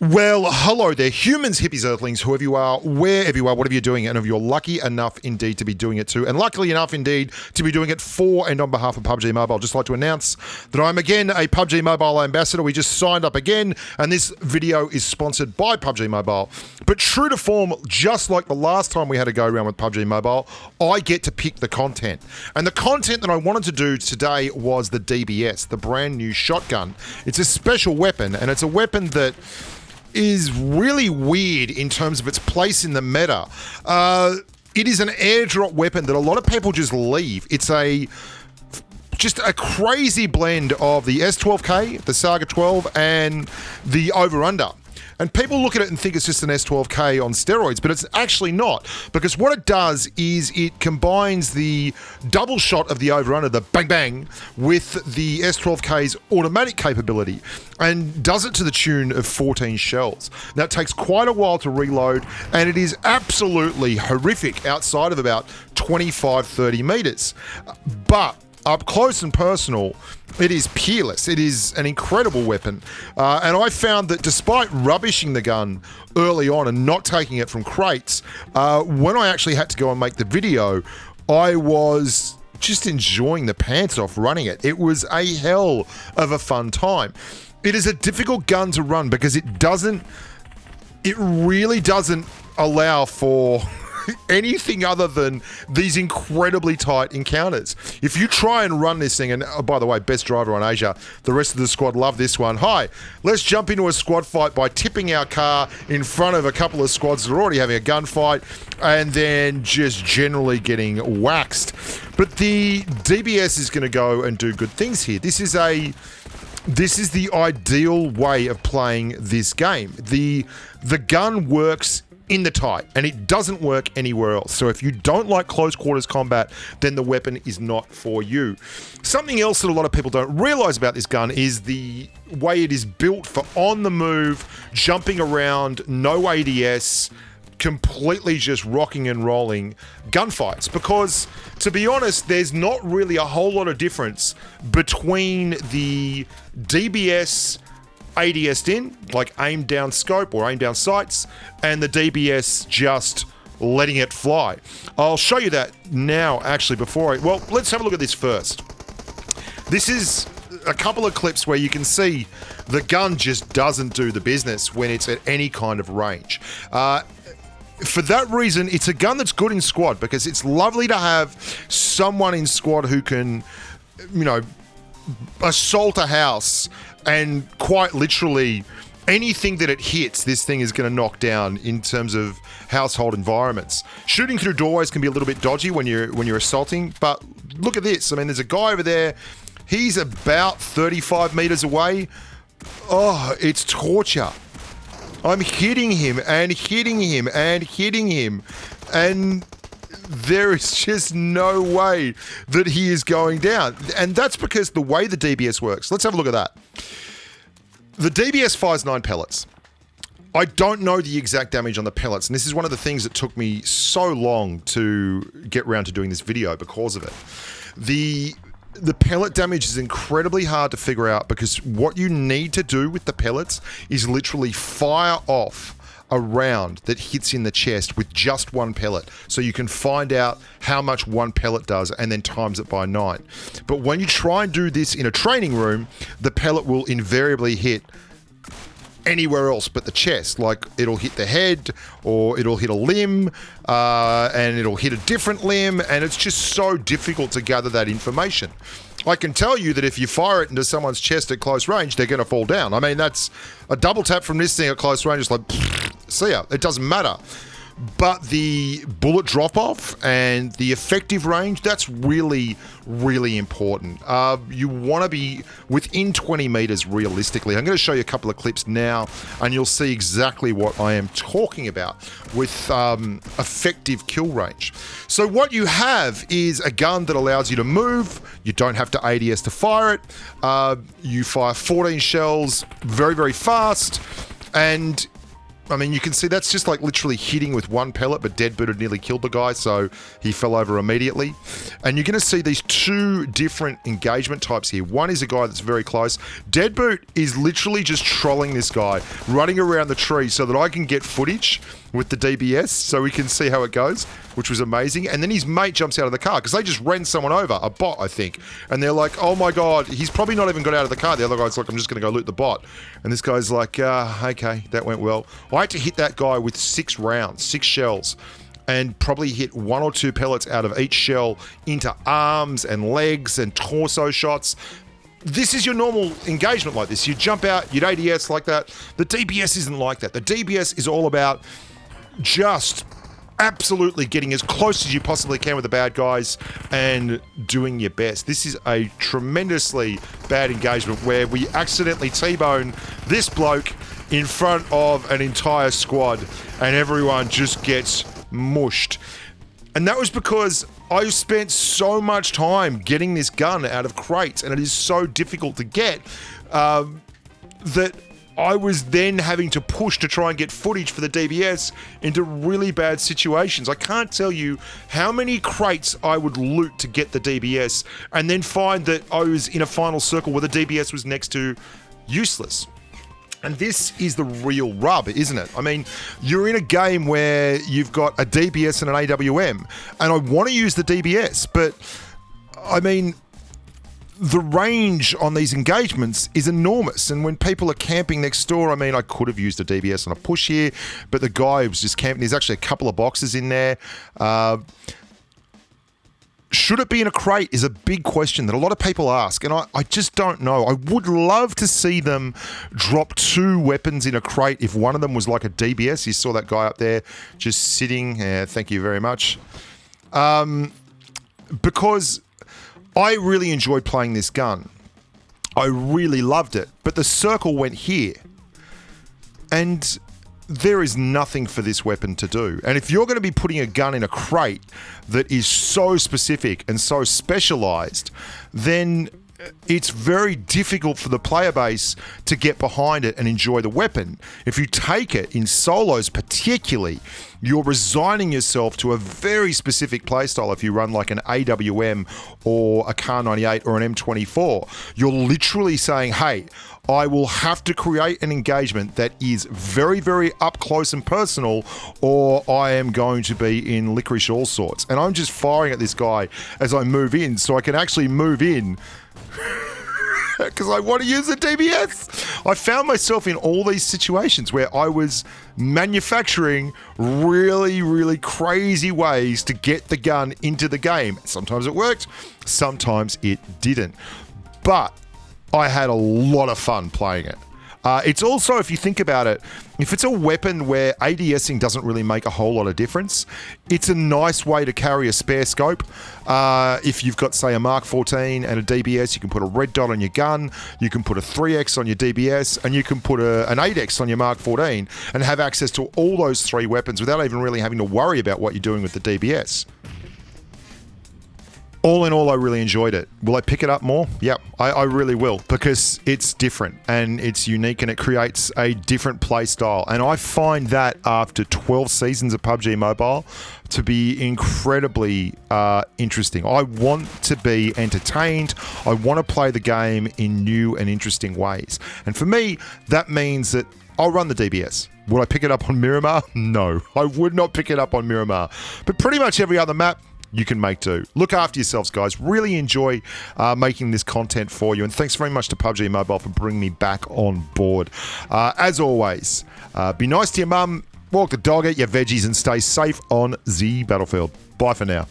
Well, hello there, humans, hippies, earthlings, whoever you are, wherever you are, whatever you're doing, and if you're lucky enough indeed to be doing it too, and luckily enough indeed to be doing it for and on behalf of PUBG Mobile, I'd just like to announce that I'm again a PUBG Mobile ambassador. We just signed up again, and this video is sponsored by PUBG Mobile. But true to form, just like the last time we had a go around with PUBG Mobile, I get to pick the content. And the content that I wanted to do today was the DBS, the brand new shotgun. It's a special weapon, and it's a weapon that is really weird in terms of its place in the meta. It is an airdrop weapon that a lot of people just leave. It's just a crazy blend of the S12K, the Saga 12, and the Over-Under. And people look at it and think it's just an S12K on steroids, but it's actually not. Because what it does is it combines the double shot of the over-under, the bang-bang, with the S12K's automatic capability and does it to the tune of 14 shells. Now, it takes quite a while to reload, and it is absolutely horrific outside of about 25, 30 meters. But up close and personal, it is peerless. It is an incredible weapon. And I found that despite rubbishing the gun early on and not taking it from crates, when I actually had to go and make the video, I was just enjoying the pants off running it. It was a hell of a fun time. It is a difficult gun to run because it really doesn't allow for anything other than these incredibly tight encounters. If you try and run this thing, and by the way, best driver on Asia, the rest of the squad love this one. Hi, let's jump into a squad fight by tipping our car in front of a couple of squads that are already having a gunfight and then just generally getting waxed. But the DBS is going to go and do good things here. This is the ideal way of playing this game. The gun works in the tight, and it doesn't work anywhere else. So if you don't like close quarters combat, then the weapon is not for you. Something else that a lot of people don't realize about this gun is the way it is built for on the move, jumping around, no ADS, completely just rocking and rolling gunfights. Because to be honest, there's not really a whole lot of difference between the DBS ADS'd in, like aim down scope or aim down sights, and the DBS just letting it fly. I'll show you that now, actually, well, let's have a look at this first. This is a couple of clips where you can see the gun just doesn't do the business when it's at any kind of range. For that reason, it's a gun that's good in squad because it's lovely to have someone in squad who can, assault a house and quite literally anything that it hits, this thing is going to knock down in terms of household environments. Shooting through doorways can be a little bit dodgy when you're assaulting, but look at this. I mean, there's a guy over there. He's about 35 meters away. Oh, it's torture. I'm hitting him and hitting him and hitting him, and there is just no way that he is going down. And that's because the way the DBS works. Let's have a look at that. The DBS fires 9 pellets. I don't know the exact damage on the pellets, and this is one of the things that took me so long to get around to doing this video because of it. The pellet damage is incredibly hard to figure out because what you need to do with the pellets is literally fire off a round that hits in the chest with just one pellet, so you can find out how much one pellet does and then times it by 9. But when you try and do this in a training room, the pellet will invariably hit anywhere else but the chest. Like, it'll hit the head, or it'll hit a limb, and it'll hit a different limb, and it's just so difficult to gather that information. I can tell you that if you fire it into someone's chest at close range, they're going to fall down. I mean, that's a double tap from this thing at close range. It's like, see ya. It doesn't matter. But the bullet drop-off and the effective range, that's really, really important. You want to be within 20 meters realistically. I'm going to show you a couple of clips now, and you'll see exactly what I am talking about with effective kill range. So what you have is a gun that allows you to move. You don't have to ADS to fire it. You fire 14 shells very, very fast, and I mean, you can see that's just like literally hitting with one pellet, but Deadboot had nearly killed the guy, so he fell over immediately. And you're going to see these two different engagement types here. One is a guy that's very close. Deadboot is literally just trolling this guy, running around the tree so that I can get footage with the DBS so we can see how it goes, which was amazing. And then his mate jumps out of the car because they just ran someone over, a bot, I think. And they're like, oh my God, he's probably not even got out of the car. The other guy's like, I'm just going to go loot the bot. And this guy's like, okay, that went well. I had to hit that guy with 6 rounds, 6 shells, and probably hit 1 or 2 pellets out of each shell into arms and legs and torso shots. This is your normal engagement like this. You jump out, you'd ADS like that. The DBS isn't like that. The DBS is all about just absolutely getting as close as you possibly can with the bad guys and doing your best. This is a tremendously bad engagement where we accidentally T-bone this bloke in front of an entire squad and everyone just gets mushed. And that was because I spent so much time getting this gun out of crates, and it is so difficult to get that I was then having to push to try and get footage for the DBS into really bad situations. I can't tell you how many crates I would loot to get the DBS and then find that I was in a final circle where the DBS was next to useless. And this is the real rub, isn't it? I mean, you're in a game where you've got a DBS and an AWM, and I want to use the DBS, but I mean, the range on these engagements is enormous. And when people are camping next door, I mean, I could have used a DBS on a push here, but the guy was just camping. There's actually a couple of boxes in there. Should it be in a crate is a big question that a lot of people ask, and I just don't know. I would love to see them drop 2 weapons in a crate if one of them was like a DBS. You saw that guy up there just sitting. Thank you very much. Because I really enjoyed playing this gun. I really loved it, but the circle went here. And there is nothing for this weapon to do. And if you're going to be putting a gun in a crate that is so specific and so specialized, then it's very difficult for the player base to get behind it and enjoy the weapon. If you take it in solos particularly, you're resigning yourself to a very specific playstyle. If you run like an AWM or a Kar 98 or an M24, you're literally saying, hey, I will have to create an engagement that is very, very up close and personal, or I am going to be in licorice all sorts. And I'm just firing at this guy as I move in so I can actually move in because I want to use the DBS. I found myself in all these situations where I was manufacturing really, really crazy ways to get the gun into the game. Sometimes it worked, sometimes it didn't. But I had a lot of fun playing it. It's also, if you think about it, if it's a weapon where ADSing doesn't really make a whole lot of difference, it's a nice way to carry a spare scope. If you've got, say, a Mark 14 and a DBS, you can put a red dot on your gun, you can put a 3X on your DBS, and you can put an 8X on your Mark 14 and have access to all those 3 weapons without even really having to worry about what you're doing with the DBS. All in all, I really enjoyed it. Will I pick it up more? Yep, I really will, because it's different and it's unique and it creates a different play style. And I find that after 12 seasons of PUBG Mobile to be incredibly interesting. I want to be entertained. I want to play the game in new and interesting ways. And for me, that means that I'll run the DBS. Would I pick it up on Miramar? No, I would not pick it up on Miramar. But pretty much every other map, you can make do. Look after yourselves, guys. Really enjoy making this content for you. And thanks very much to PUBG Mobile for bringing me back on board. As always, be nice to your mum, walk the dog, eat your veggies, and stay safe on the battlefield. Bye for now.